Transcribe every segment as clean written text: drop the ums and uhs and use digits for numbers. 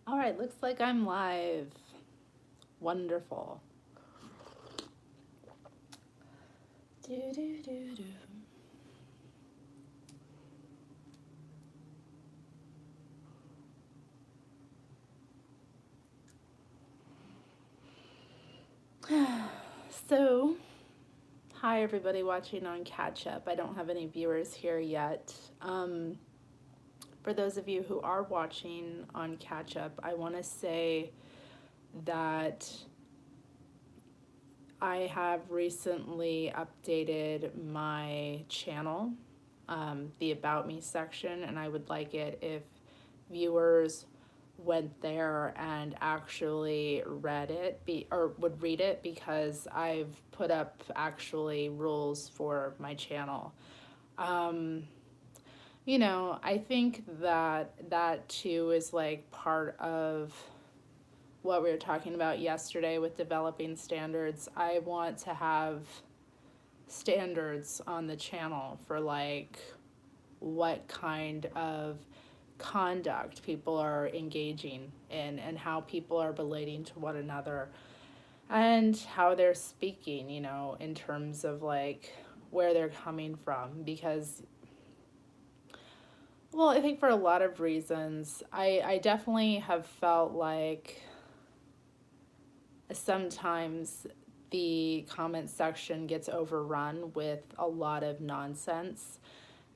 All right, looks like I'm live. Wonderful. Do, do, do, do. So, hi everybody watching on Catch Up. I don't have any viewers here yet. For those of you who are watching on Catch Up, I want to say that I have recently updated my channel, the About Me section, and I would like it if viewers went there and actually read it or would read it, because I've put up actually rules for my channel. Um, I think that too is like part of what we were talking about yesterday with developing standards. I want to have standards on the channel for like what kind of conduct people are engaging in and how people are relating to one another and how they're speaking, in terms of like where they're coming from. Because, well, I think for a lot of reasons, I definitely have felt like sometimes the comment section gets overrun with a lot of nonsense.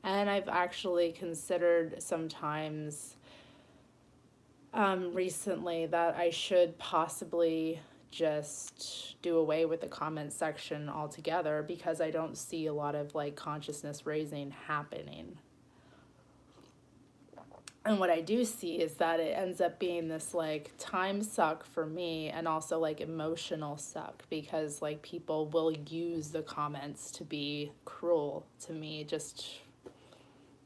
And I've actually considered sometimes recently that I should possibly just do away with the comment section altogether, because I don't see a lot of like consciousness raising happening. And what I do see is that it ends up being this like time suck for me, and also like emotional suck, because like people will use the comments to be cruel to me just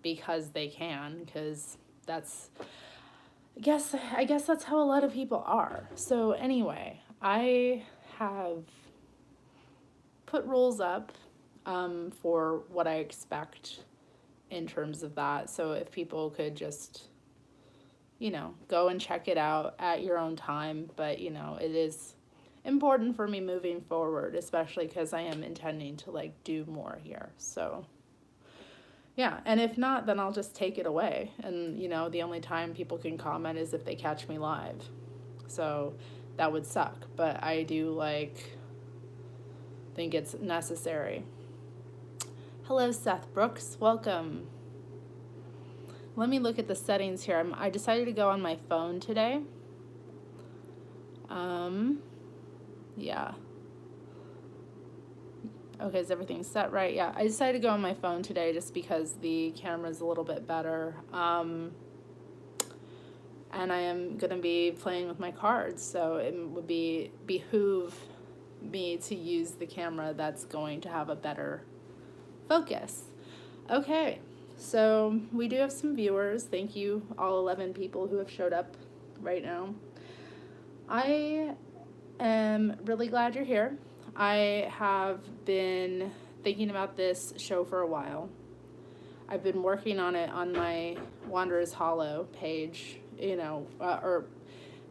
because they can, because that's I guess that's how a lot of people are. So anyway, I have put rules up for what I expect in terms of that. So if people could just, go and check it out at your own time. But, it is important for me moving forward, especially because I am intending to like do more here. So yeah, and if not, then I'll just take it away. And, the only time people can comment is if they catch me live. So that would suck. But I do think it's necessary. Hello, Seth Brooks. Welcome. Let me look at the settings here. I decided to go on my phone today. Yeah. Okay, is everything set right? Yeah, I decided to go on my phone today just because the camera's a little bit better. And I am going to be playing with my cards, so it would behoove me to use the camera that's going to have a better focus. Okay, so we do have some viewers. Thank you, all 11 people who have showed up right now. I am really glad you're here. I have been thinking about this show for a while. I've been working on it on my Wanderers Hollow page, or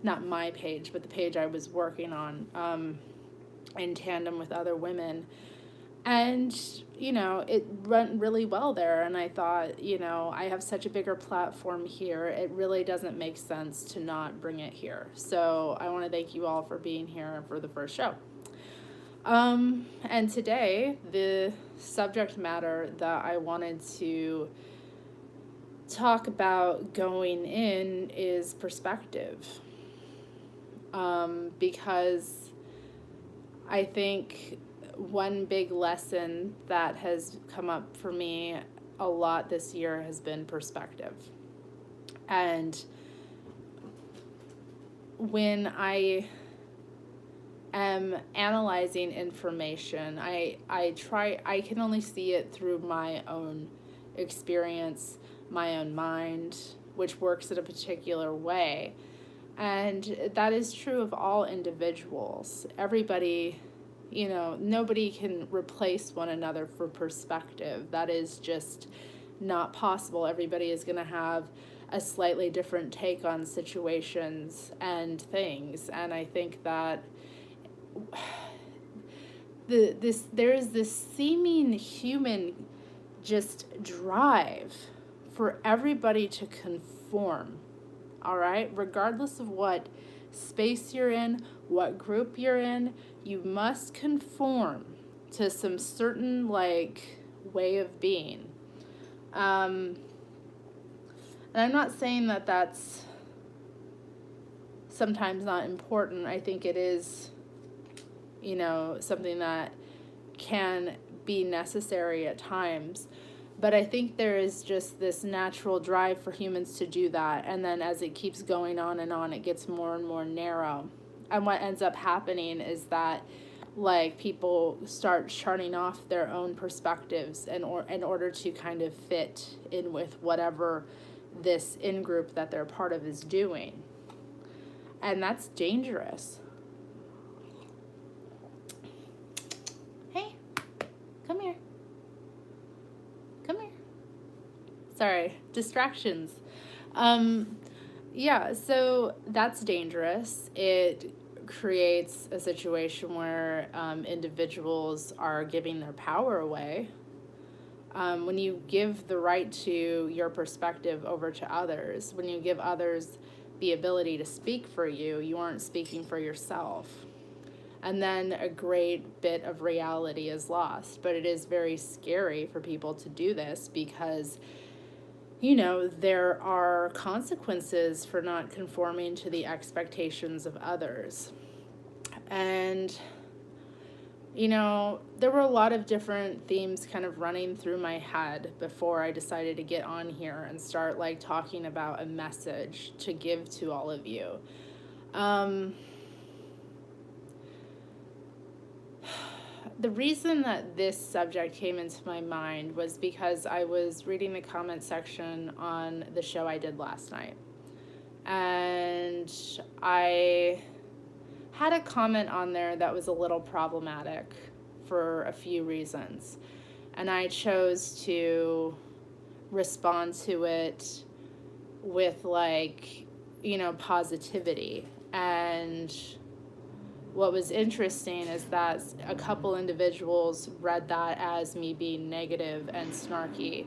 not my page, but the page I was working on in tandem with other women. And, it went really well there. And I thought, I have such a bigger platform here. It really doesn't make sense to not bring it here. So I want to thank you all for being here for the first show. And today, the subject matter that I wanted to talk about going in is perspective. Because I think one big lesson that has come up for me a lot this year has been perspective. And when I am analyzing information, I can only see it through my own experience, my own mind, which works in a particular way. And that is true of all individuals. Everybody, nobody can replace one another for perspective. That is just not possible. Everybody is going to have a slightly different take on situations and things. And I think that there is this seeming human just drive for everybody to conform, all right? Regardless of what space you're in, what group you're in, you must conform to some certain, like, way of being. And I'm not saying that that's sometimes not important. I think it is, something that can be necessary at times. But I think there is just this natural drive for humans to do that. And then as it keeps going on and on, it gets more and more narrow. And what ends up happening is that, like, people start charting off their own perspectives in order to kind of fit in with whatever this in-group that they're part of is doing. And that's dangerous. Hey, come here. Come here. Sorry, distractions. Yeah, so that's dangerous. It creates a situation where individuals are giving their power away. When you give the right to your perspective over to others, when you give others the ability to speak for you, you aren't speaking for yourself. And then a great bit of reality is lost. But it is very scary for people to do this because, there are consequences for not conforming to the expectations of others. And, there were a lot of different themes kind of running through my head before I decided to get on here and start, like, talking about a message to give to all of you. The reason that this subject came into my mind was because I was reading the comment section on the show I did last night. And I had a comment on there that was a little problematic for a few reasons. And I chose to respond to it with, like, positivity. And what was interesting is that a couple individuals read that as me being negative and snarky.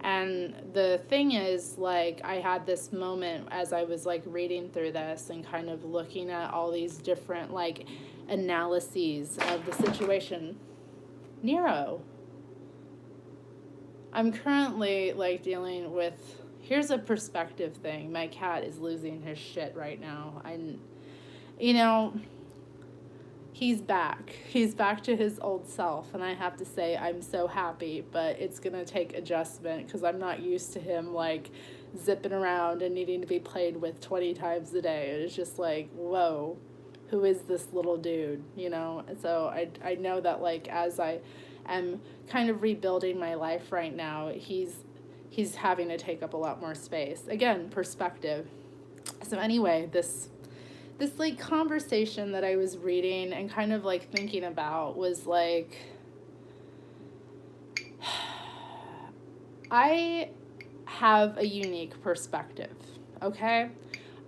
And the thing is, like, I had this moment as I was, like, reading through this and kind of looking at all these different, like, analyses of the situation. Nero, I'm currently, like, dealing with, here's a perspective thing. My cat is losing his shit right now. He's back. He's back to his old self, and I have to say I'm so happy, but it's going to take adjustment because I'm not used to him, like, zipping around and needing to be played with 20 times a day. It's just like, whoa, who is this little dude, So I know that, like, as I am kind of rebuilding my life right now, he's having to take up a lot more space. Again, perspective. So anyway, this like conversation that I was reading and kind of like thinking about was like, I have a unique perspective, okay?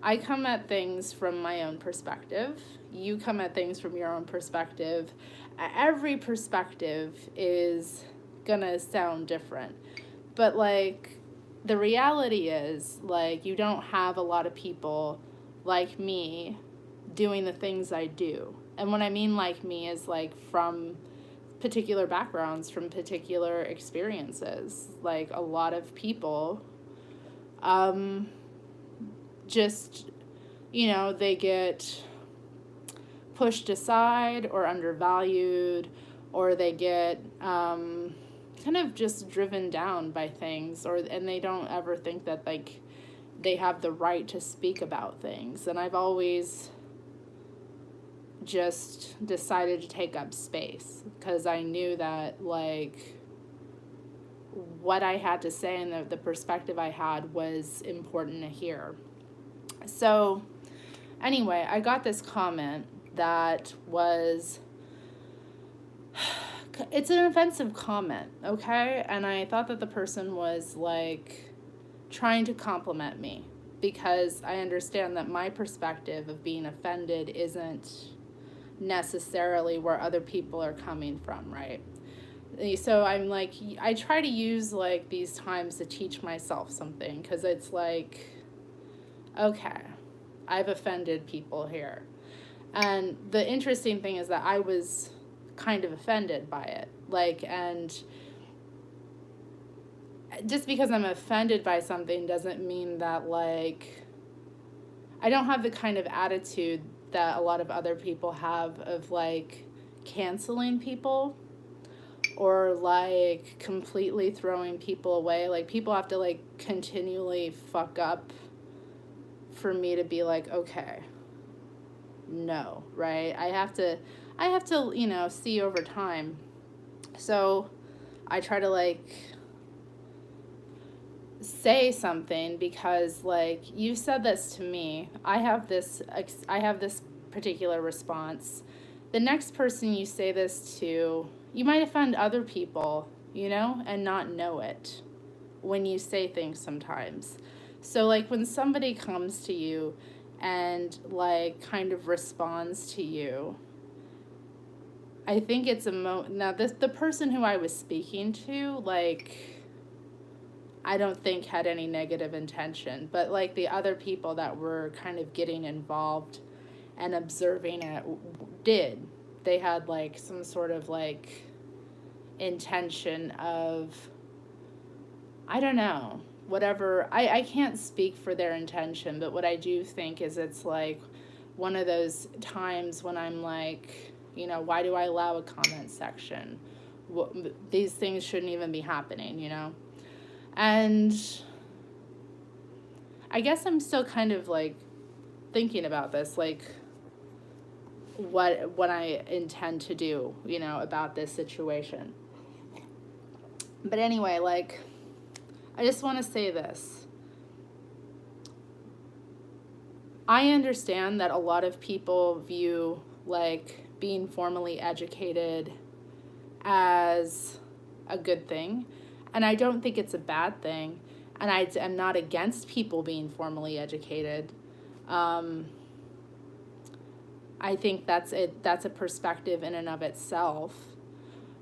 I come at things from my own perspective. You come at things from your own perspective. Every perspective is gonna sound different. But, like, the reality is, like, you don't have a lot of people like me doing the things I do. And what I mean like me is, like, from particular backgrounds, from particular experiences. Like, a lot of people just, they get pushed aside or undervalued, or they get kind of just driven down by things, and they don't ever think that, like, they have the right to speak about things. And I've always just decided to take up space because I knew that, like, what I had to say and the perspective I had was important to hear. So anyway, I got this comment that was, it's an offensive comment, okay? And I thought that the person was, like, trying to compliment me, because I understand that my perspective of being offended isn't necessarily where other people are coming from, right? So I'm like, I try to use like these times to teach myself something, because it's like, okay, I've offended people here. And the interesting thing is that I was kind of offended by it. Like, and just because I'm offended by something doesn't mean that, like, I don't have the kind of attitude that a lot of other people have of, like, canceling people or, like, completely throwing people away. Like, people have to, like, continually fuck up for me to be like, okay, no, right? I have to, you know, see over time. So I try to, like, say something, because, like, you said this to me, I have this particular response. The next person you say this to, you might offend other people, you know, and not know it when you say things sometimes. So, like, when somebody comes to you and, like, kind of responds to you, I think it's now the person who I was speaking to, like, I don't think had any negative intention, but, like, the other people that were kind of getting involved and observing it did. They had, like, some sort of, like, intention of, I don't know, whatever. I can't speak for their intention, but what I do think is it's, like, one of those times when I'm like, you know, why do I allow a comment section? These things shouldn't even be happening, you know? And I guess I'm still kind of, like, thinking about this, like, what I intend to do, you know, about this situation. But anyway, like, I just want to say this. I understand that a lot of people view, like, being formally educated as a good thing, and I don't think it's a bad thing, and I am not against people being formally educated. I think that's a perspective in and of itself.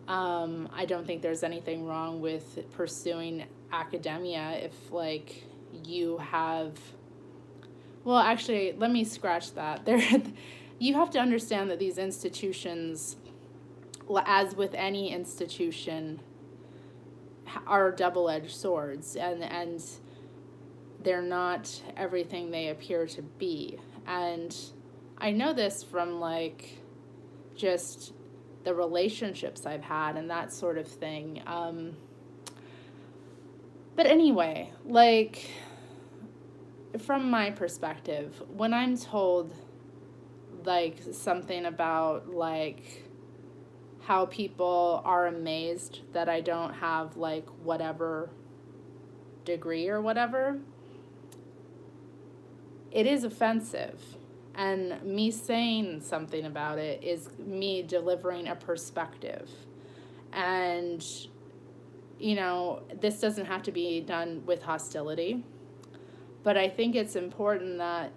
I don't think there's anything wrong with pursuing academia if, like, you have, well, actually, let me scratch that. You have to understand that these institutions, as with any institution, are double-edged swords, and they're not everything they appear to be. And I know this from, like, just the relationships I've had and that sort of thing. But anyway, like, from my perspective, when I'm told, like, something about, like, how people are amazed that I don't have, like, whatever degree or whatever, it is offensive. And me saying something about it is me delivering a perspective. And, you know, this doesn't have to be done with hostility, but I think it's important that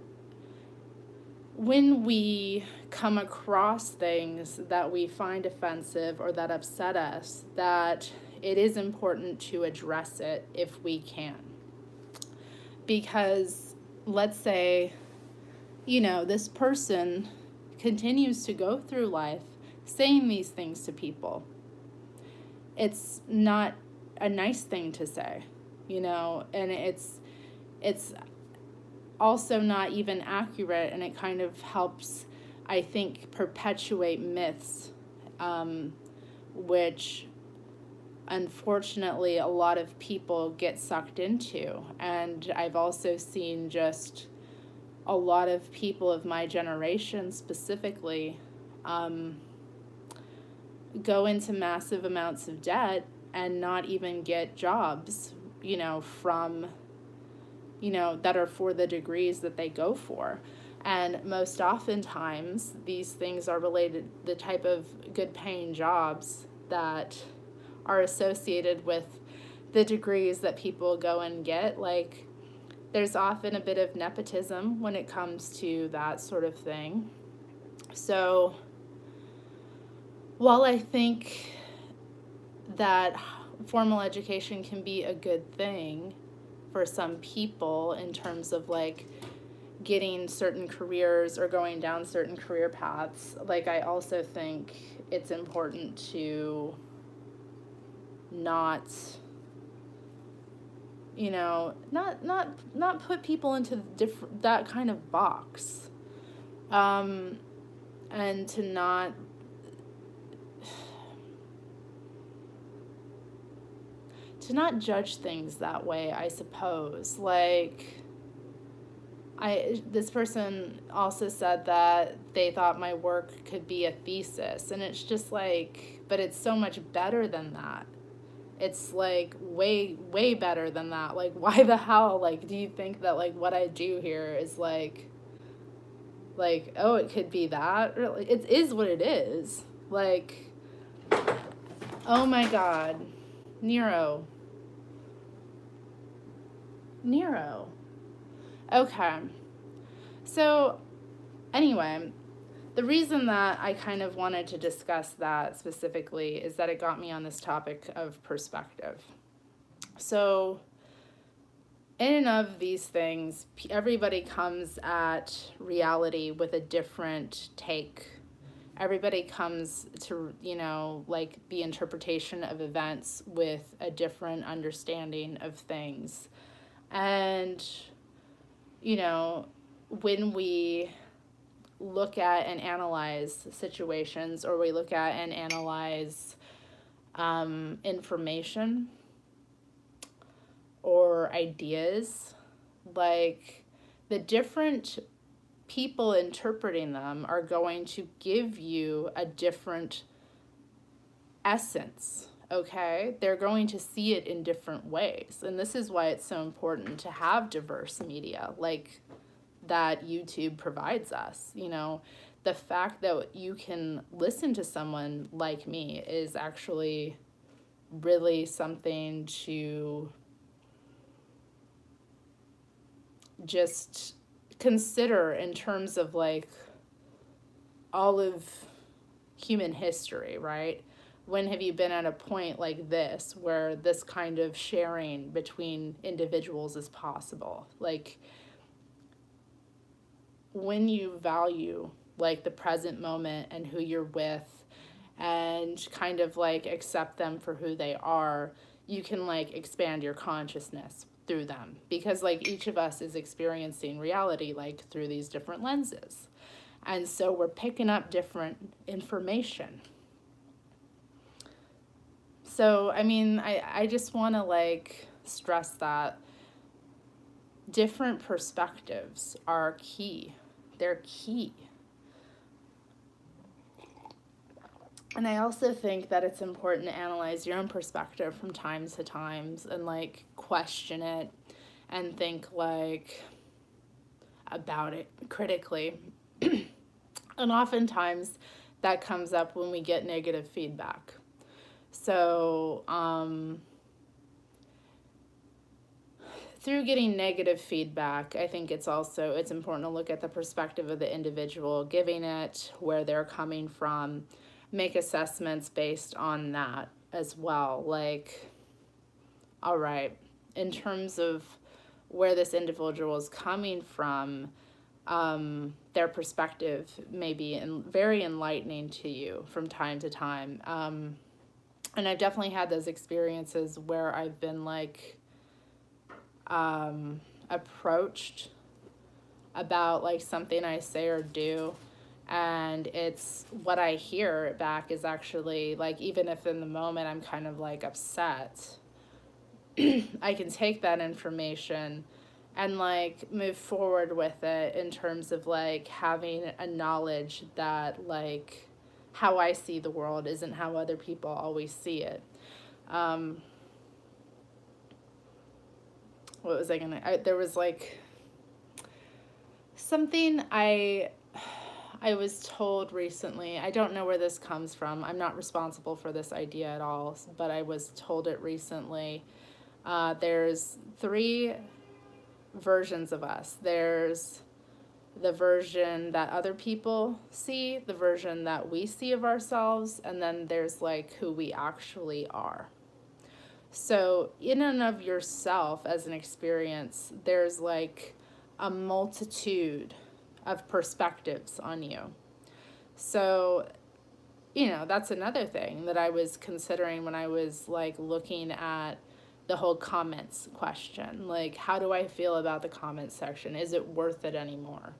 when we come across things that we find offensive or that upset us, that it is important to address it if we can. Because let's say, you know, this person continues to go through life saying these things to people. It's not a nice thing to say, you know, and it's also not even accurate, and it kind of helps, I think, perpetuate myths, which unfortunately a lot of people get sucked into. And I've also seen just a lot of people of my generation specifically go into massive amounts of debt and not even get jobs, you know, from, you know, that are for the degrees that they go for. And most oftentimes these things are related, the type of good paying jobs that are associated with the degrees that people go and get. Like, there's often a bit of nepotism when it comes to that sort of thing. So while I think that formal education can be a good thing for some people in terms of like getting certain careers or going down certain career paths, like I also think it's important to not, you know, not put people into that kind of box, and to not judge things that way, I suppose. Like, this person also said that they thought my work could be a thesis, and it's just like, but it's so much better than that. It's like way better than that. Like, why the hell, like, do you think that like what I do here is like, oh, it could be that? Or, like, it is what it is. Like, oh my God, Nero. Okay. So, anyway, the reason that I kind of wanted to discuss that specifically is that it got me on this topic of perspective. So, in and of these things, everybody comes at reality with a different take. Everybody comes to, like the interpretation of events with a different understanding of things. And, when we look at and analyze situations, or we look at and analyze information or ideas, like, the different people interpreting them are going to give you a different essence. Okay, they're going to see it in different ways. And this is why it's so important to have diverse media like that YouTube provides us. The fact that you can listen to someone like me is actually really something to just consider in terms of like all of human history, right? When have you been at a point like this where this kind of sharing between individuals is possible? Like, when you value like the present moment and who you're with, and kind of like accept them for who they are, you can like expand your consciousness through them, because like each of us is experiencing reality like through these different lenses. And so we're picking up different information. So, I mean, I just want to like stress that different perspectives are key. They're key. And I also think that it's important to analyze your own perspective from time to time and like question it and think like about it critically. And oftentimes that comes up when we get negative feedback. So, through getting negative feedback, I think it's important to look at the perspective of the individual, giving it where they're coming from, make assessments based on that as well. Like, all right, in terms of where this individual is coming from, their perspective may be very enlightening to you from time to time. And I've definitely had those experiences where I've been like approached about like something I say or do, and it's what I hear back is actually like, even if in the moment I'm kind of like upset, I can take that information and like move forward with it in terms of like having a knowledge that like how I see the world isn't how other people always see it. What was I gonna, there was like something I was told recently. I don't know where this comes from. I'm not responsible for this idea at all, but I was told it recently. There's three versions of us. There's the version that other people see, the version that we see of ourselves, and then there's like who we actually are. So in and of yourself as an experience, there's like a multitude of perspectives on you. So, that's another thing that I was considering when I was like looking at the whole comments question. Like, how do I feel about the comments section? Is it worth it anymore?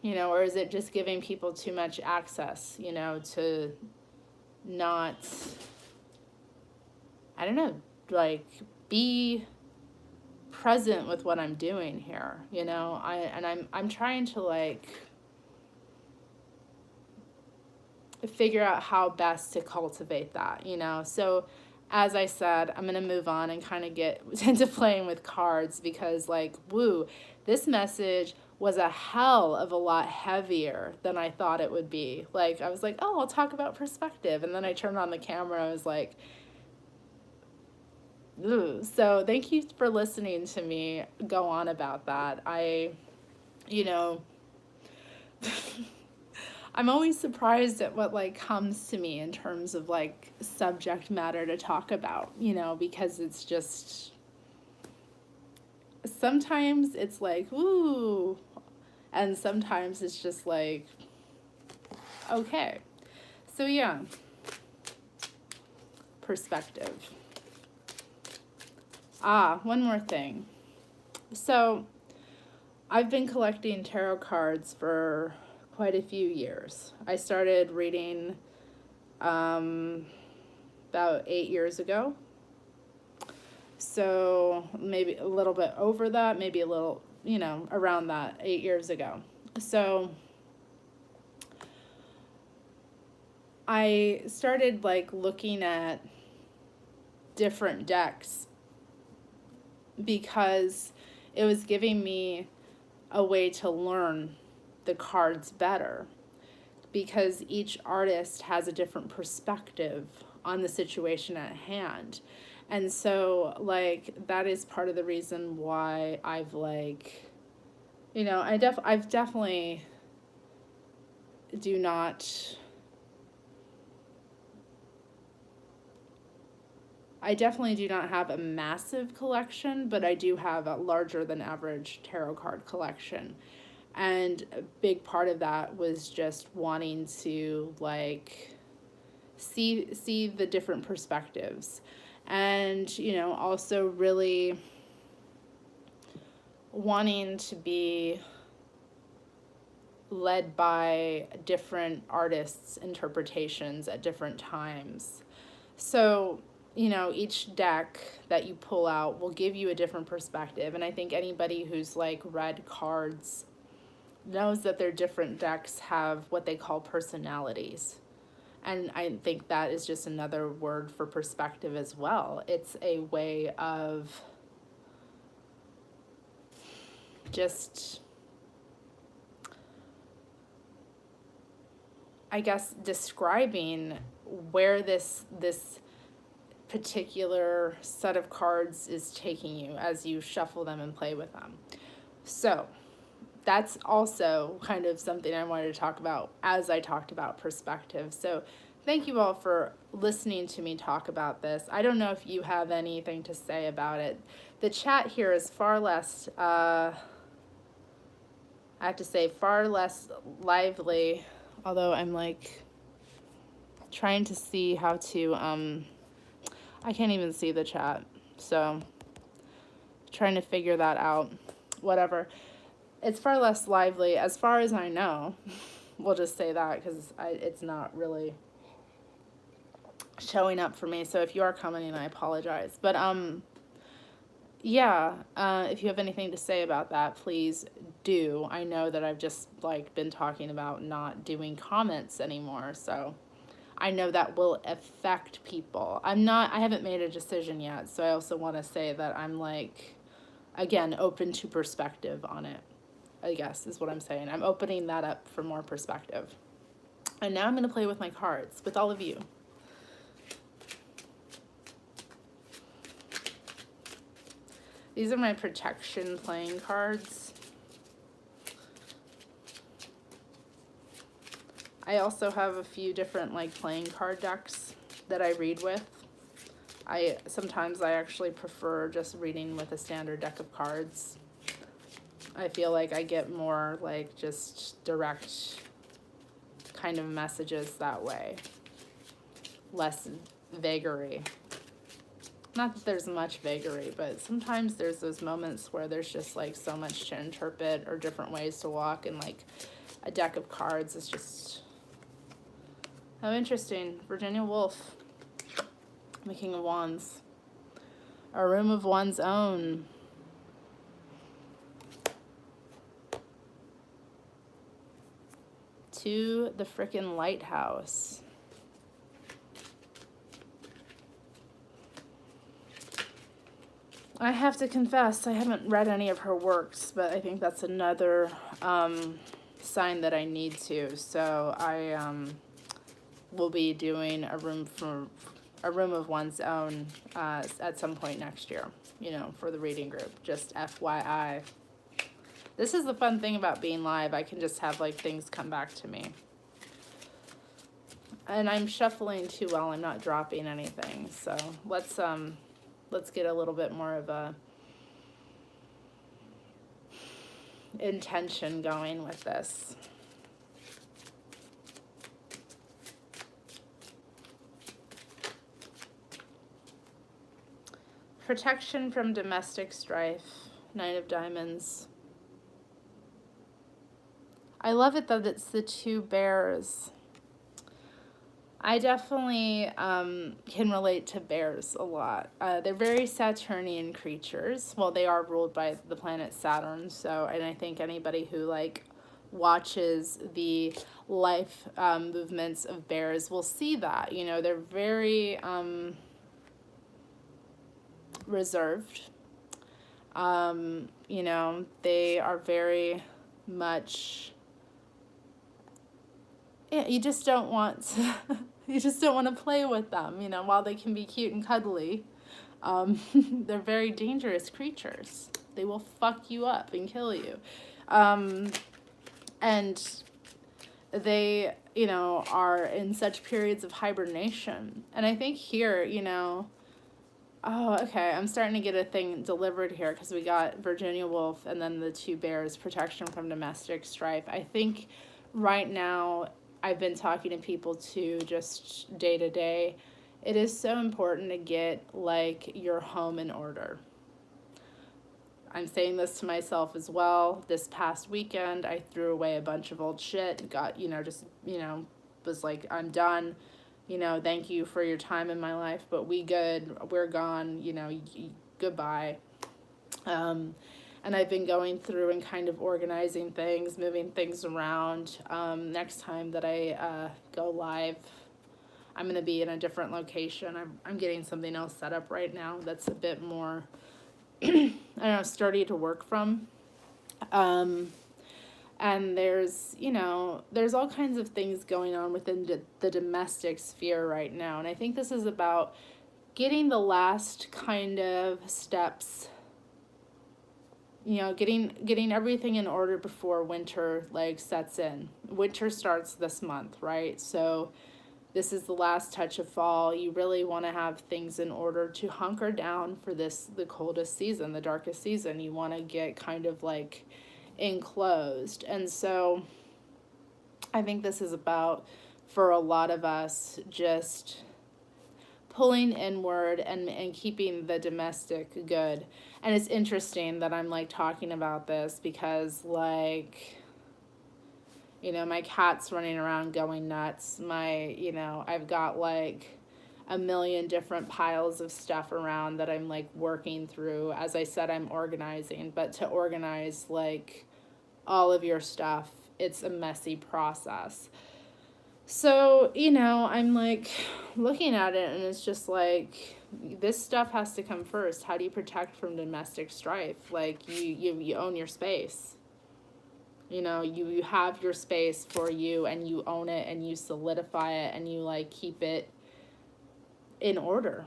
Or is it just giving people too much access, to not, I don't know, like be present with what I'm doing here, I'm trying to like figure out how best to cultivate that, So as I said, I'm going to move on and kind of get into playing with cards because like, woo, this message was a hell of a lot heavier than I thought it would be. Like, I was like, oh, I'll talk about perspective. And then I turned on the camera. I was like, ooh. So thank you for listening to me go on about that. I'm always surprised at what like comes to me in terms of like subject matter to talk about, because it's just, sometimes it's like, ooh, and sometimes it's just like, okay. So yeah, perspective. One more thing. So I've been collecting tarot cards for quite a few years. I started reading about 8 years ago. So maybe a little bit over that, maybe a little, around that, 8 years ago. So I started like looking at different decks because it was giving me a way to learn the cards better, because each artist has a different perspective on the situation at hand. And so like that is part of the reason why I've like, I've definitely do not, have a massive collection, but I do have a larger than average tarot card collection. And a big part of that was just wanting to like see the different perspectives, and also really wanting to be led by different artists' interpretations at different times. So each deck that you pull out will give you a different perspective, and I think anybody who's like read cards knows that their different decks have what they call personalities. And I think that is just another word for perspective as well. It's a way of just, I guess, describing where this particular set of cards is taking you as you shuffle them and play with them. So that's also kind of something I wanted to talk about as I talked about perspective. So thank you all for listening to me talk about this. I don't know if you have anything to say about it. The chat here is far less, I have to say, far less lively, although I'm like trying to see how to, I can't even see the chat, so trying to figure that out. Whatever. It's far less lively, as far as I know. We'll just say that because it's not really showing up for me. So if you are commenting, I apologize. But yeah, if you have anything to say about that, please do. I know that I've just like been talking about not doing comments anymore, so I know that will affect people. I haven't made a decision yet, so I also want to say that I'm like, again, open to perspective on it, I guess is what I'm saying. I'm opening that up for more perspective. And now I'm going to play with my cards with all of you. These are my protection playing cards. I also have a few different like playing card decks that I read with. Sometimes I actually prefer just reading with a standard deck of cards. I feel like I get more like just direct kind of messages that way. Less vagary. Not that there's much vagary, but sometimes there's those moments where there's just like so much to interpret or different ways to walk, and like a deck of cards is just... Oh, interesting. Virginia Woolf. The King of Wands. A room of one's own. To the frickin' lighthouse. I have to confess, I haven't read any of her works, but I think that's another sign that I need to. So I will be doing a room of one's own at some point next year, for the reading group. Just FYI. This is the fun thing about being live. I can just have like things come back to me. And I'm shuffling too well. I'm not dropping anything. So let's get a little bit more of a intention going with this. Protection from domestic strife. Nine of Diamonds. I love it that it's the two bears. I definitely can relate to bears a lot. They're very Saturnian creatures. Well, they are ruled by the planet Saturn. So, and I think anybody who like watches the life movements of bears will see that. They're very reserved. They are very much... Yeah, you just don't want to play with them, while they can be cute and cuddly. They're very dangerous creatures. They will fuck you up and kill you. And they, are in such periods of hibernation. And I think here, oh, okay, I'm starting to get a thing delivered here because we got Virginia Woolf and then the two bears, protection from domestic strife. I think right now... I've been talking to people too, just day to day. It is so important to get like your home in order. I'm saying this to myself as well. This past weekend, I threw away a bunch of old shit. Got, was like, I'm done. Thank you for your time in my life, but we're gone. Goodbye. And I've been going through and kind of organizing things, moving things around. Next time that I go live, I'm going to be in a different location. I'm getting something else set up right now that's a bit more, sturdy to work from. And there's all kinds of things going on within the domestic sphere right now. And I think this is about getting the last kind of steps, getting everything in order before winter sets in. Winter starts this month, right? So this is the last touch of fall. You really want to have things in order to hunker down for the coldest season, the darkest season. You want to get kind of like enclosed. And so I think this is about, for a lot of us, just pulling inward and keeping the domestic good. And it's interesting that I'm talking about this because my cat's running around going nuts. I've got a million different piles of stuff around that I'm working through. As I said, I'm organizing, but to organize all of your stuff, it's a messy process. So, I'm looking at it and it's just this stuff has to come first. How do you protect from domestic strife? You own your space. You have your space for you and you own it and you solidify it and you keep it in order,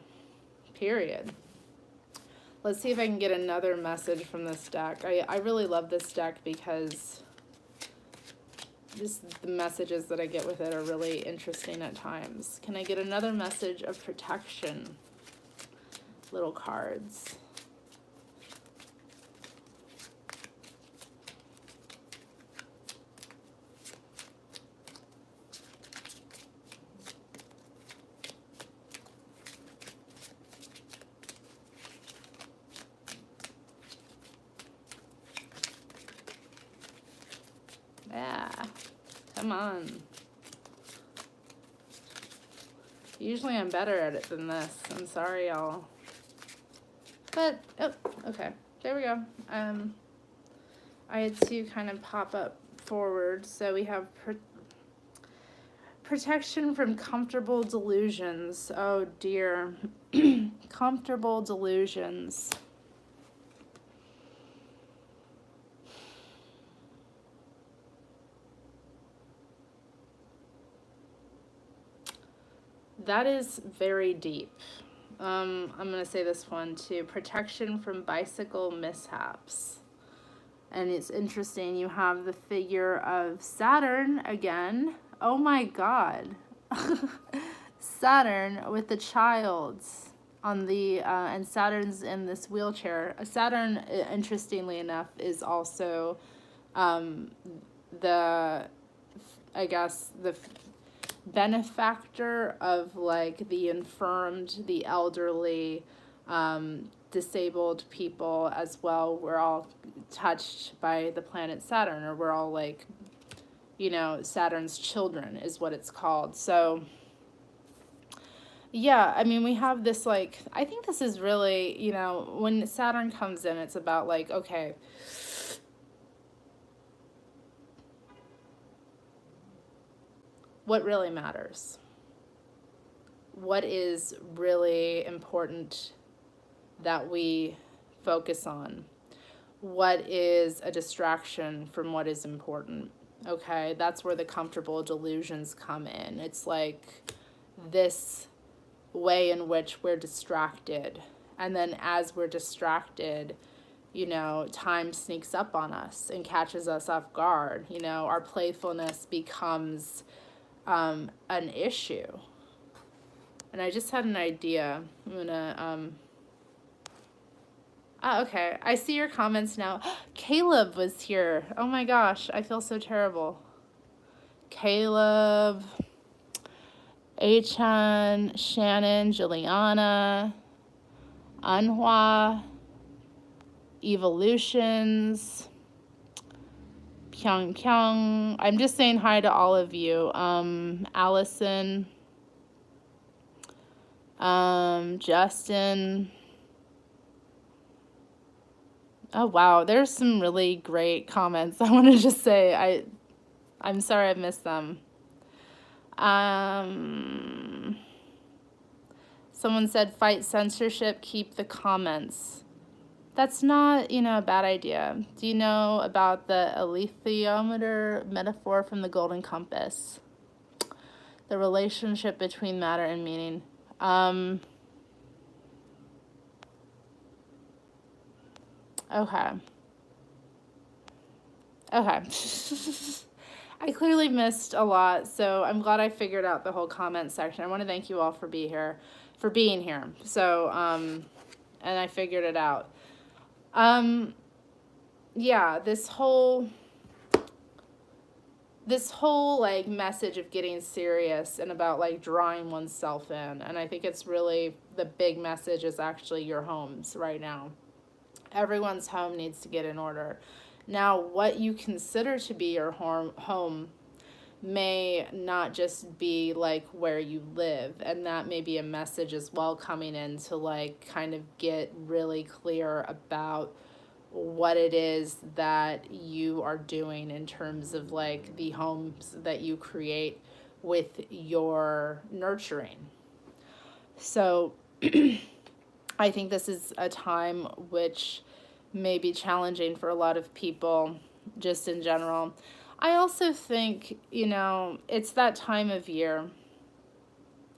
period. Let's see if I can get another message from this deck. I really love this deck because just the messages that I get with it are really interesting at times. Can I get another message of protection? Little cards. Yeah, come on. Usually I'm better at it than this. I'm sorry, y'all. But, oh, okay. There we go. I had to kind of pop up forward. So we have protection from comfortable delusions. Oh, dear. Comfortable delusions. That is very deep. I'm going to say this one too. Protection from bicycle mishaps. And it's interesting. You have the figure of Saturn again. Oh my God. Saturn with the child on the, and Saturn's in this wheelchair. Saturn, interestingly enough, is also the, I guess, the benefactor of like the infirmed, the elderly, disabled people as well. We're all touched by the planet Saturn, or we're all like, you know, Saturn's children is what it's called. So yeah, I mean, we have this like, I think this is really, you know, when Saturn comes in, it's about like, okay, what really matters? What is really important that we focus on? What is a distraction from what is important? Okay, that's where the comfortable delusions come in. It's like this way in which we're distracted. And then as we're distracted, you know, time sneaks up on us and catches us off guard. You know, our playfulness becomes an issue. And I just had an idea. I'm gonna, okay. I see your comments now. Caleb was here. Oh my gosh, I feel so terrible. Caleb, Achan, Shannon, Juliana, Anhua, Evolutions, Pyong. I'm just saying hi to all of you. Allison, Justin. Oh wow, there's some really great comments. I want to just say I'm sorry I missed them. Someone said fight censorship, keep the comments. That's not, you know, a bad idea. Do you know about the alethiometer metaphor from the Golden Compass? The relationship between matter and meaning. Okay. I clearly missed a lot, so I'm glad I figured out the whole comment section. I want to thank you all for being here. So, and I figured it out. Yeah, this whole like message of getting serious and about like drawing oneself in. And I think it's really, the big message is actually your homes right now. Everyone's home needs to get in order. Now, what you consider to be your home may not just be like where you live, and that may be a message as well coming in to like kind of get really clear about what it is that you are doing in terms of like the homes that you create with your nurturing. So I think this is a time which may be challenging for a lot of people just in general. I also think, you know, it's that time of year.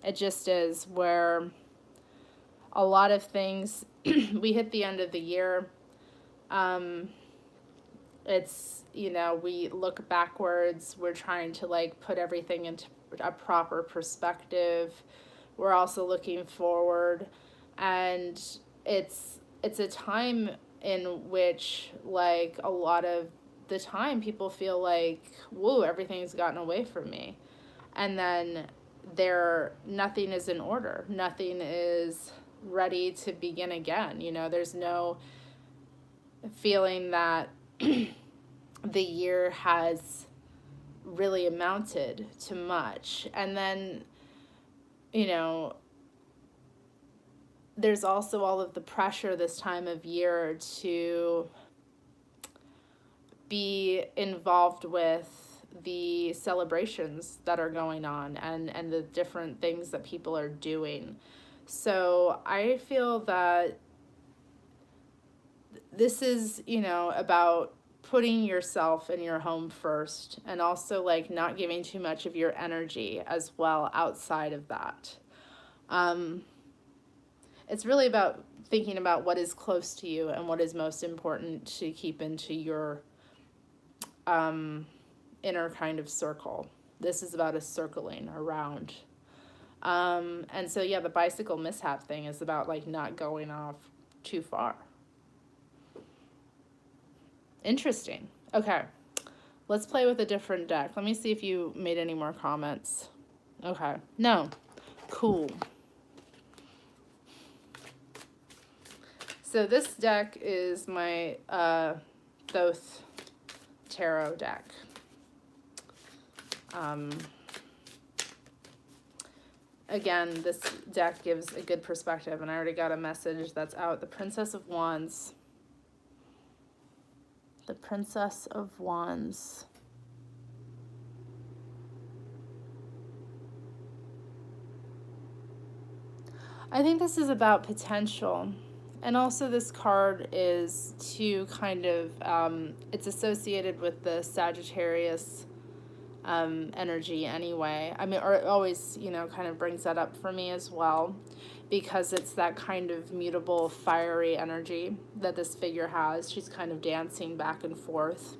It just is, where a lot of things we hit the end of the year. It's, we look backwards. We're trying to like put everything into a proper perspective. We're also looking forward, and it's a time in which, like, a lot of the time people feel like, whoa, everything's gotten away from me. And then nothing is in order. Nothing is ready to begin again. There's no feeling that the year has really amounted to much. And then, there's also all of the pressure this time of year to be involved with the celebrations that are going on, and the different things that people are doing. So I feel that this is, about putting yourself and your home first, and also like not giving too much of your energy as well outside of that. It's really about thinking about what is close to you and what is most important to keep into your inner kind of circle. This is about a circling around. And so, yeah, the bicycle mishap thing is about like not going off too far. Interesting. Okay, let's play with a different deck. Let me see if you made any more comments. Okay, no. Cool. So this deck is my Thoth tarot deck. Again, this deck gives a good perspective, and I already got a message that's out. The Princess of Wands. The Princess of Wands. I think this is about potential. And also this card is to kind of, it's associated with the Sagittarius energy anyway. I mean, or it always, kind of brings that up for me as well, because it's that kind of mutable, fiery energy that this figure has. She's kind of dancing back and forth.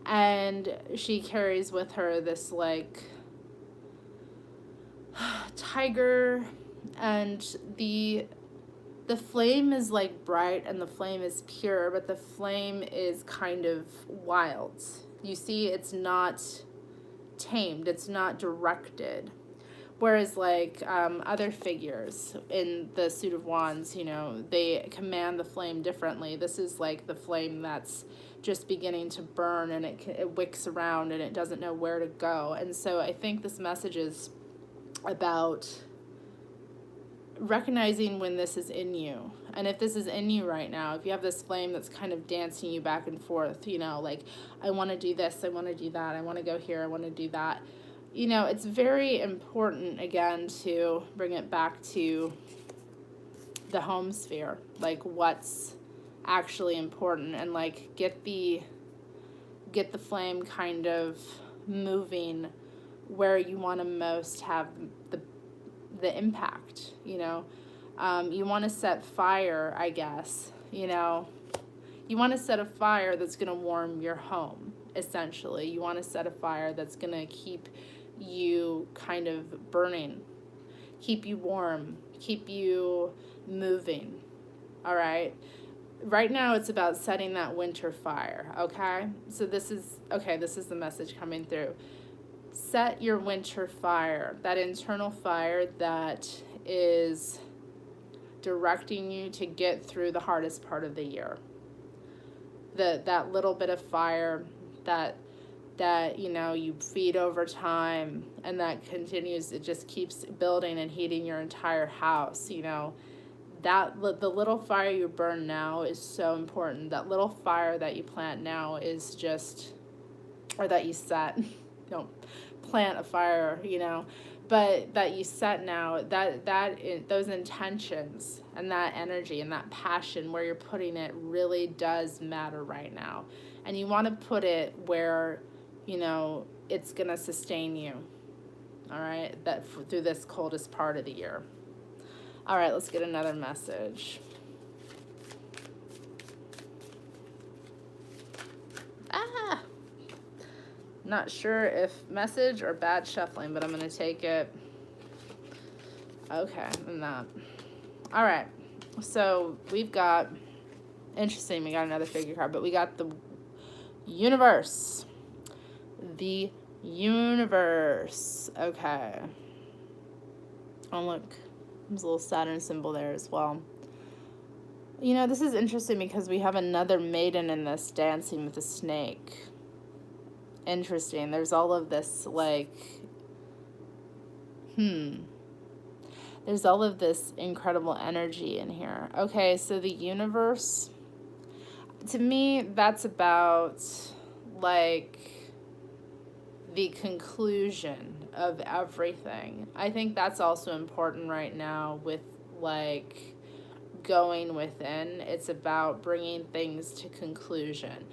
And she carries with her this, like, tiger, and the flame is like bright and the flame is pure, but the flame is kind of wild. You see, it's not tamed, it's not directed. Whereas like other figures in the Suit of Wands, they command the flame differently. This is like the flame that's just beginning to burn, and it wicks around and it doesn't know where to go. And so I think this message is about recognizing when this is in you. And if this is in you right now, if you have this flame that's kind of dancing you back and forth, like, I want to do this, I want to do that, I want to go here, I want to do that. It's very important, again, to bring it back to the home sphere, like what's actually important, and like get the flame kind of moving where you want to most have the impact. You want to set fire, I guess. You want to set a fire that's going to warm your home, essentially. You want to set a fire that's going to keep you kind of burning, keep you warm, keep you moving. All right. Right now it's about setting that winter fire. Okay. So this is the message coming through. Set your winter fire, that internal fire that is directing you to get through the hardest part of the year. That little bit of fire that you feed over time, and that continues, it just keeps building and heating your entire house. That the little fire you burn now is so important. That little fire that you plant now is just, or that you set. Don't plant a fire, but that you set now, those intentions and that energy and that passion where you're putting it really does matter right now. And you want to put it where, it's going to sustain you, all right, through this coldest part of the year. All right, let's get another message. Not sure if message or bad shuffling, but I'm going to take it. Okay, and that. All right. So we've got, interesting, we got another figure card, but we got the universe. The universe. Okay. Oh, look. There's a little Saturn symbol there as well. You know, this is interesting because we have another maiden in this dancing with a snake. Interesting. There's all of this, like, there's all of this incredible energy in here. Okay, so the universe, to me, that's about, like, the conclusion of everything. I think that's also important right now with, like, going within. It's about bringing things to conclusion.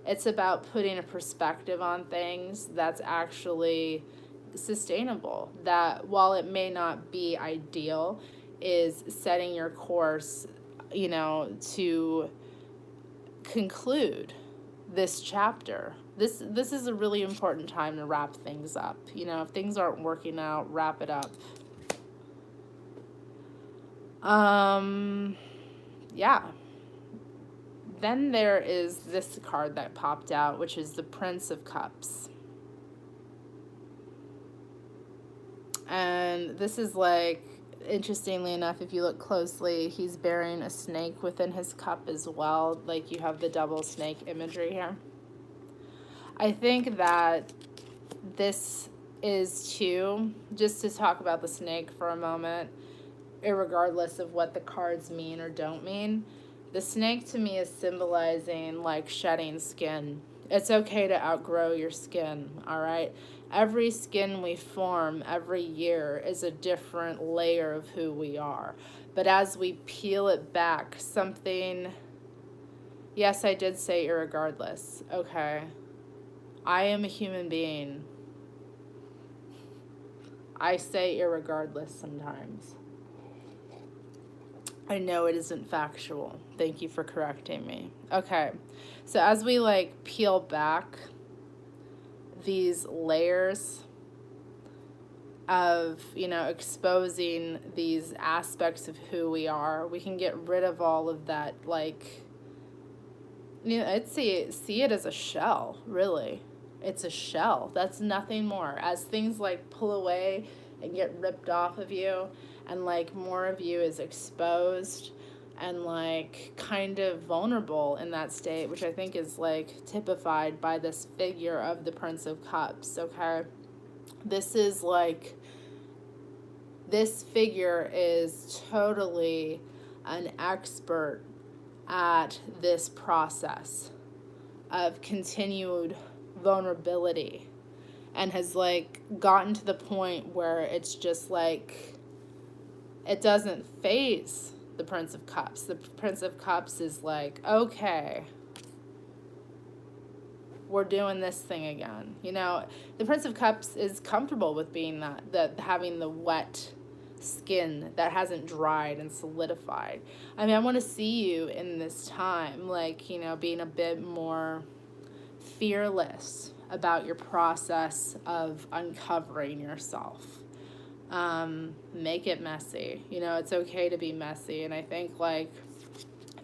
It's about putting a perspective on things that's actually sustainable, that while it may not be ideal, is setting your course, you know, to conclude this chapter. This is a really important time to wrap things up. You know, if things aren't working out, wrap it up. Yeah. Then there is this card that popped out, which is the Prince of Cups. And this is, like, interestingly enough, if you look closely, he's bearing a snake within his cup as well. Like, you have the double snake imagery here. I think that this is too, just to talk about the snake for a moment, irregardless of what the cards mean or don't mean, the snake to me is symbolizing, like, shedding skin. It's okay to outgrow your skin, all right? Every skin we form every year is a different layer of who we are. But as we peel it back, something, yes, I did say irregardless, okay? I am a human being. I say irregardless sometimes. I know it isn't factual. Thank you for correcting me. Okay, so as we, like, peel back these layers of, you know, exposing these aspects of who we are, we can get rid of all of that, like, you know, I'd see it as a shell, really. It's a shell. That's nothing more. As things, like, pull away and get ripped off of you, and, like, more of you is exposed and, like, kind of vulnerable in that state, which I think is, like, typified by this figure of the Prince of Cups, okay? This is, like, this figure is totally an expert at this process of continued vulnerability, and has, like, gotten to the point where it's just, like, it doesn't faze the Prince of Cups. The Prince of Cups is like, okay, we're doing this thing again. You know, the Prince of Cups is comfortable with being that having the wet skin that hasn't dried and solidified. I mean, I want to see you in this time, like, you know, being a bit more fearless about your process of uncovering yourself. Make it messy. You know, it's okay to be messy. And I think, like,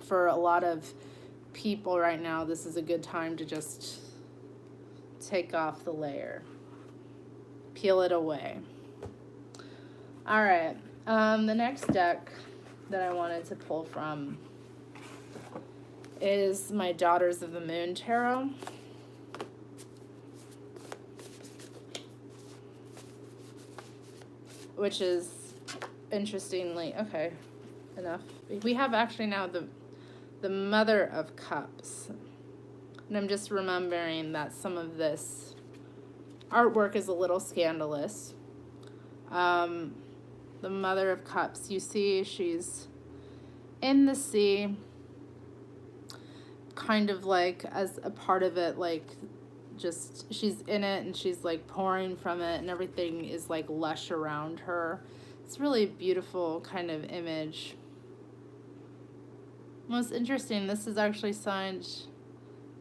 for a lot of people right now, this is a good time to just take off the layer. Peel it away. All right. The next deck that I wanted to pull from is my Daughters of the Moon Tarot. Which is, interestingly, okay, enough. We have actually now the Mother of Cups. And I'm just remembering that some of this artwork is a little scandalous. The Mother of Cups, you see she's in the sea, kind of like as a part of it, like, just she's in it and she's, like, pouring from it, and everything is, like, lush around her. It's really a beautiful kind of image. Most interesting, this is actually signed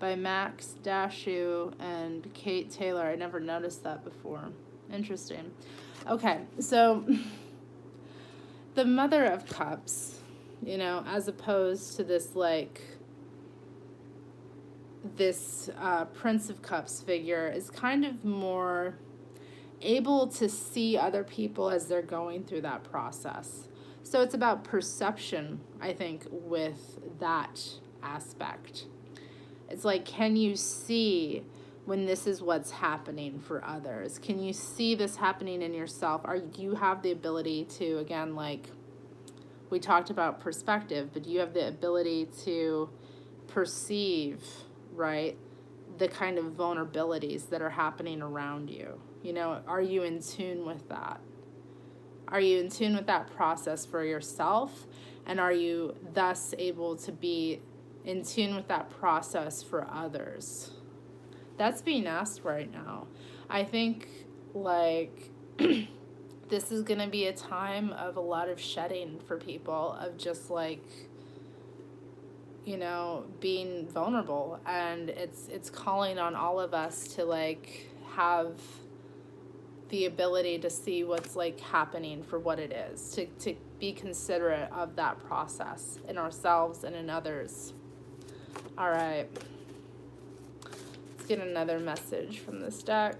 by Max Dashu and Kate Taylor. I never noticed that before. Interesting. Okay, so the Mother of Cups, you know, as opposed to this, like, this Prince of Cups figure, is kind of more able to see other people as they're going through that process. So it's about perception, I think, with that aspect. It's like, can you see when this is what's happening for others? Can you see this happening in yourself? Do you have the ability to, again, like we talked about perspective, but do you have the ability to perceive, right, the kind of vulnerabilities that are happening around you? You know, are you in tune with that? Are you in tune with that process for yourself? And are you thus able to be in tune with that process for others? That's being asked right now. I think, like, this is going to be a time of a lot of shedding for people, of just, like, you know, being vulnerable. And it's calling on all of us to, like, have the ability to see what's, like, happening for what it is, to be considerate of that process in ourselves and in others. All right. Let's get another message from this deck.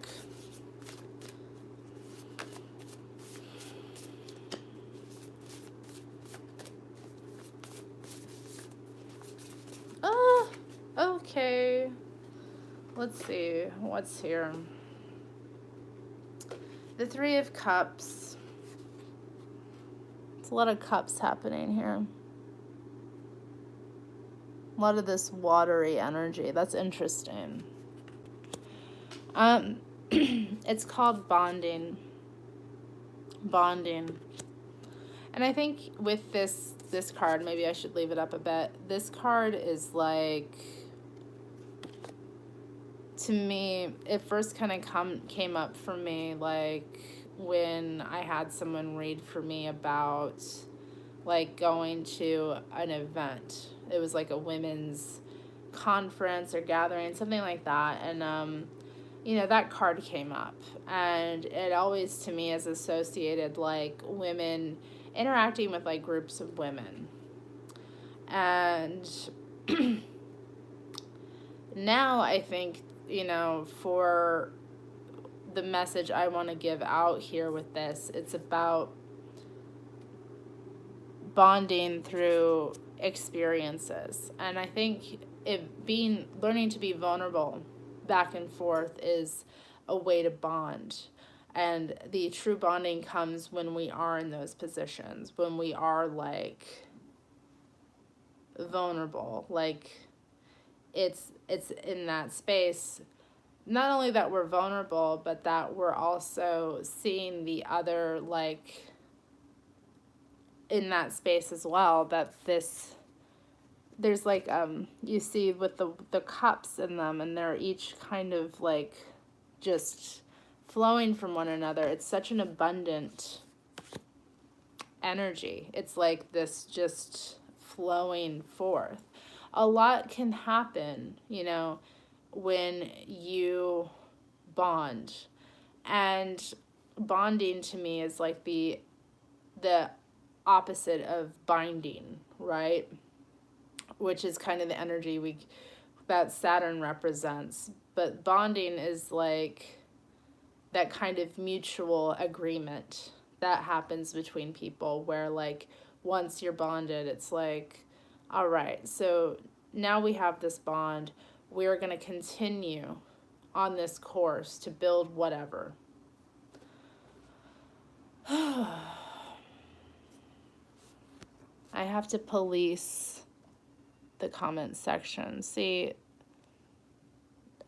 Okay. Let's see what's here. The Three of Cups. It's a lot of cups happening here. A lot of this watery energy. That's interesting. It's called bonding. Bonding. And I think with this card, maybe I should leave it up a bit. This card is like, to me, it first kind of came up for me, like, when I had someone read for me about, like, going to an event. It was like a women's conference or gathering, something like that. And, you know, that card came up. And it always, to me, is associated, like, women interacting with, like, groups of women. And now I think, you know, for the message I want to give out here with this, it's about bonding through experiences. And I think learning to be vulnerable back and forth is a way to bond. And the true bonding comes when we are in those positions, when we are, like, vulnerable. Like, it's in that space, not only that we're vulnerable, but that we're also seeing the other, like, in that space as well, that there's, like, you see with the cups in them, and they're each kind of, like, just flowing from one another. It's such an abundant energy. It's like this just flowing forth. A lot can happen, you know, when you bond. And bonding to me is like the opposite of binding, right? Which is kind of the energy that Saturn represents. But bonding is like that kind of mutual agreement that happens between people, where, like, once you're bonded, it's like, all right, so now we have this bond. We're going to continue on this course to build whatever. I have to police the comment section. See,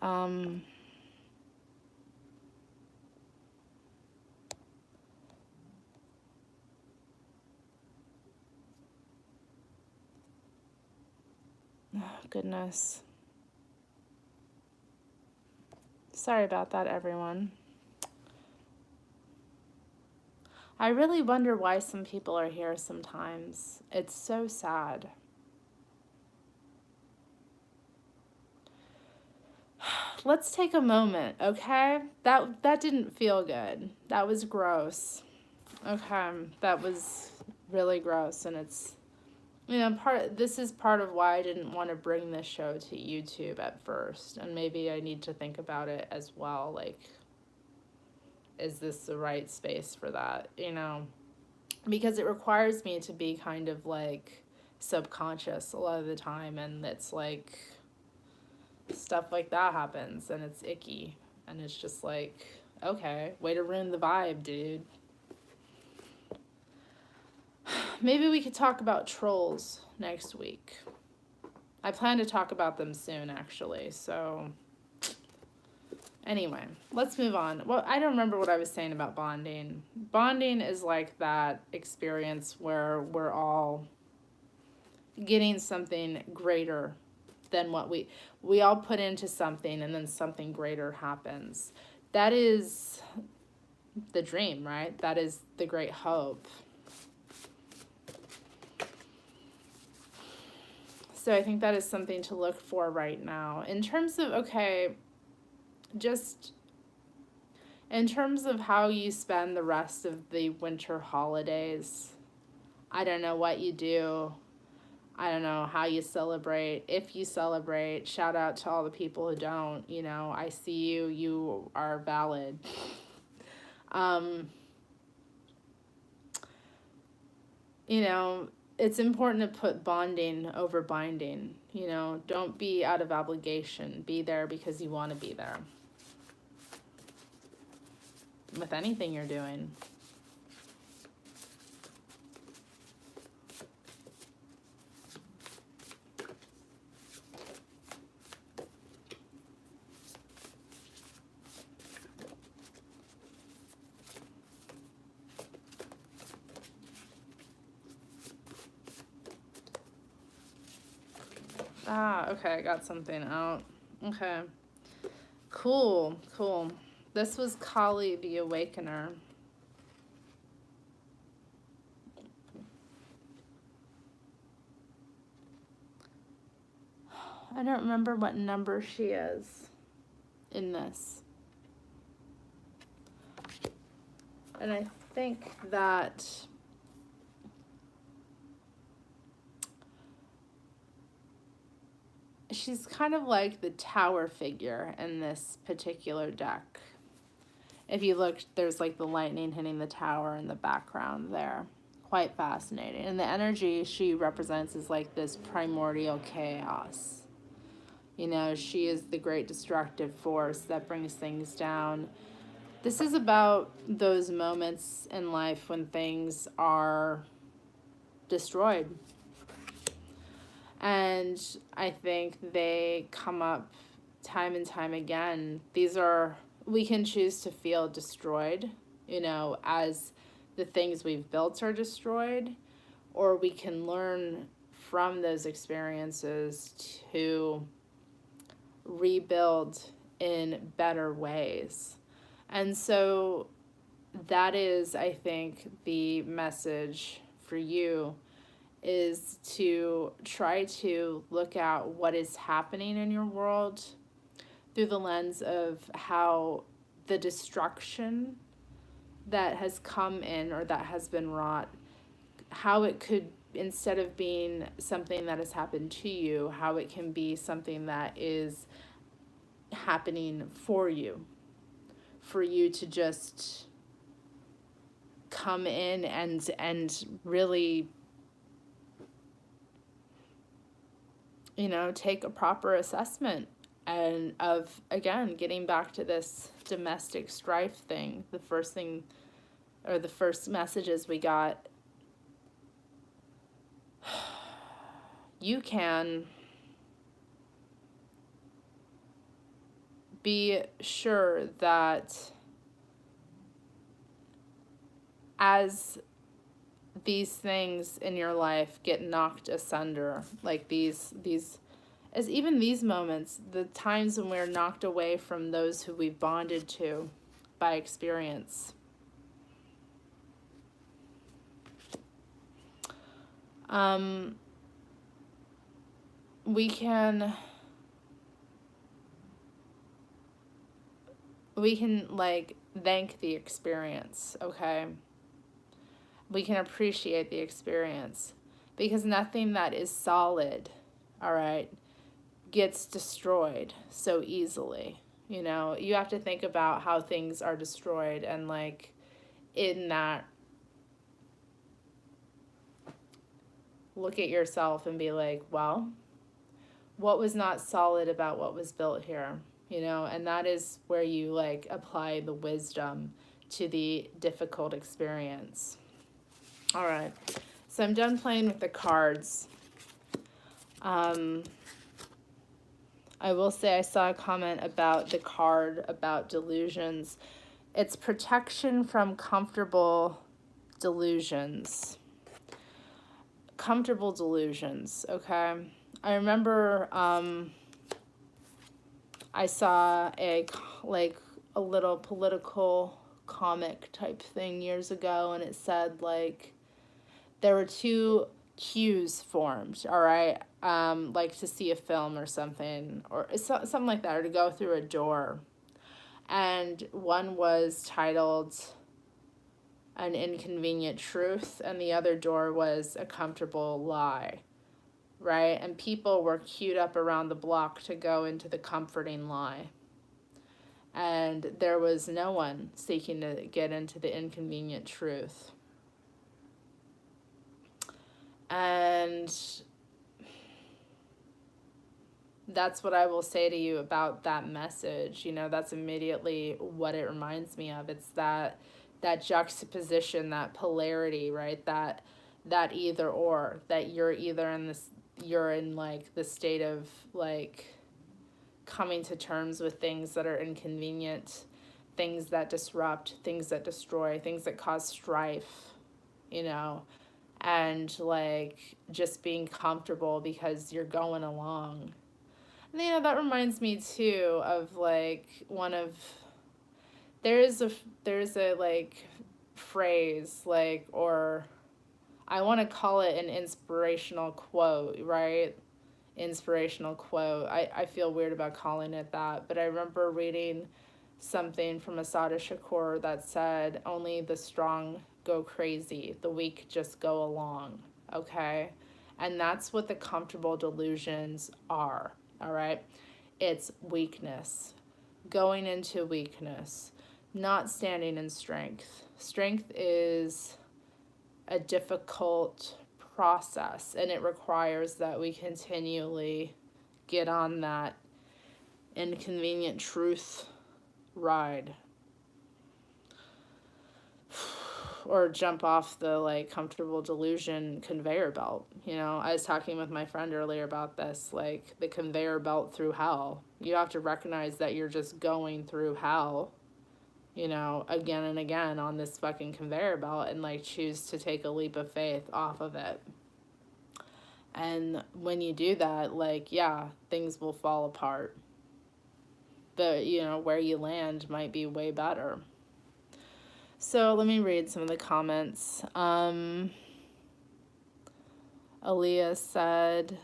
oh, goodness. Sorry about that, everyone. I really wonder why some people are here sometimes. It's so sad. let's take a moment, okay? That didn't feel good. That was gross. Okay, that was really gross, and it's, this is part of why I didn't want to bring this show to YouTube at first, and maybe I need to think about it as well, like, is this the right space for that, because it requires me to be kind of like subconscious a lot of the time, and it's like stuff like that happens and it's icky, and it's just like, okay, way to ruin the vibe, dude. Maybe we could talk about trolls next week. I plan to talk about them soon, actually, so anyway, let's move on. Well, I don't remember what I was saying about bonding. Bonding is like that experience where we're all getting something greater than what we all put into something, and then something greater happens. That is the dream, right? That is the great hope. So I think that is something to look for right now. In terms of, just in terms of how you spend the rest of the winter holidays, I don't know what you do. I don't know how you celebrate. If you celebrate, shout out to all the people who don't. I see you. You are valid. It's important to put bonding over binding. Don't be out of obligation. Be there because you want to be there. With anything you're doing. Okay, I got something out. Okay. Cool. This was Kali the Awakener. I don't remember what number she is in this. And I think that she's kind of like the tower figure in this particular deck. If you look, there's like the lightning hitting the tower in the background there. Quite fascinating. And the energy she represents is like this primordial chaos. She is the great destructive force that brings things down. This is about those moments in life when things are destroyed. And I think they come up time and time again. We can choose to feel destroyed, as the things we've built are destroyed, or we can learn from those experiences to rebuild in better ways. And so that is, I think, the message for you, is to try to look at what is happening in your world through the lens of how the destruction that has come in or that has been wrought, how it could, instead of being something that has happened to you, how it can be something that is happening for you to just come in and really, take a proper assessment, and of, again, getting back to this domestic strife thing. The first messages we got, you can be sure that as these things in your life get knocked asunder, like these as even these moments, the times when we're knocked away from those who we've bonded to by experience, we can we can like thank the experience, okay? We can appreciate the experience because nothing that is solid, all right, gets destroyed so easily. You know, you have to think about how things are destroyed, and like in that, look at yourself and be like, well, what was not solid about what was built here? You know, and that is where you like apply the wisdom to the difficult experience. All right, so I'm done playing with the cards. I will say I saw a comment about the card about delusions. It's protection from comfortable delusions. Comfortable delusions, okay? I remember I saw a little political comic type thing years ago, and it said like there were two queues formed, all right, like to see a film or something, or something like that, or to go through a door, and one was titled An Inconvenient Truth, and the other door was A Comfortable Lie, right? And people were queued up around the block to go into the comforting lie. And there was no one seeking to get into the inconvenient truth. And that's what I will say to you about that message. You know, that's immediately what it reminds me of. It's that juxtaposition, that polarity, right? That either or, that you're either in this, you're in like the state of like coming to terms with things that are inconvenient, things that disrupt, things that destroy, things that cause strife, you know, and like just being comfortable because you're going along. And, you know, that reminds me too of like there's a like phrase, like, or I want to call it an inspirational quote, right? Inspirational quote. I feel weird about calling it that, but I remember reading something from Asada Shakur that said, only the strong go crazy, the weak just go along, okay? And that's what the comfortable delusions are, all right? It's weakness, going into weakness, not standing in strength. Strength is a difficult process, and it requires that we continually get on that inconvenient truth ride, or jump off the like comfortable delusion conveyor belt. You know, I was talking with my friend earlier about this, like the conveyor belt through hell. You have to recognize that you're just going through hell, you know, again and again on this fucking conveyor belt, and like choose to take a leap of faith off of it. And when you do that, like, yeah, things will fall apart. But, you know, where you land might be way better. So let me read some of the comments. Aaliyah said,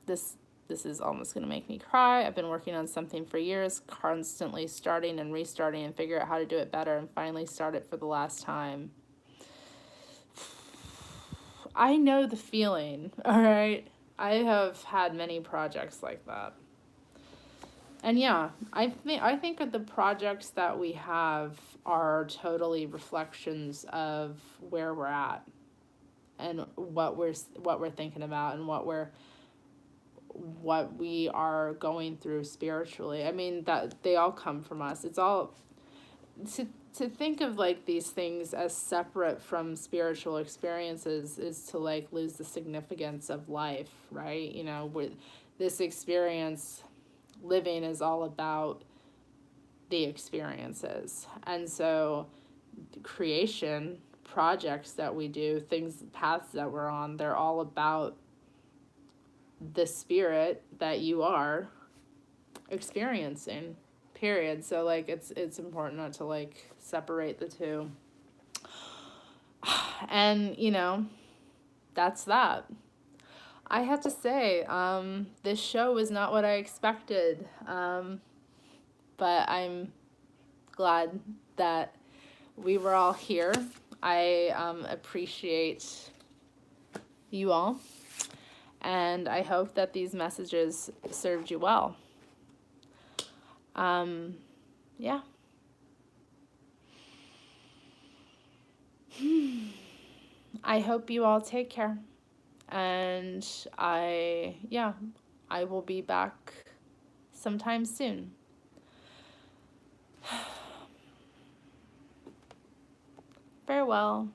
this is almost going to make me cry. I've been working on something for years, constantly starting and restarting and figure out how to do it better, and finally start it for the last time. I know the feeling, all right? I have had many projects like that. And yeah, I think that the projects that we have are totally reflections of where we're at and what we're thinking about and what we are going through spiritually. I mean, that they all come from us. It's all to think of like these things as separate from spiritual experiences is to like lose the significance of life, right? You know, with this experience, living is all about the experiences. And so creation, projects that we do, things, paths that we're on, they're all about the spirit that you are experiencing, period. So like it's important not to like separate the two. And you know, that's that. I have to say, this show was not what I expected, but I'm glad that we were all here. I appreciate you all, and I hope that these messages served you well. Yeah. I hope you all take care, and I will be back sometime soon. Farewell.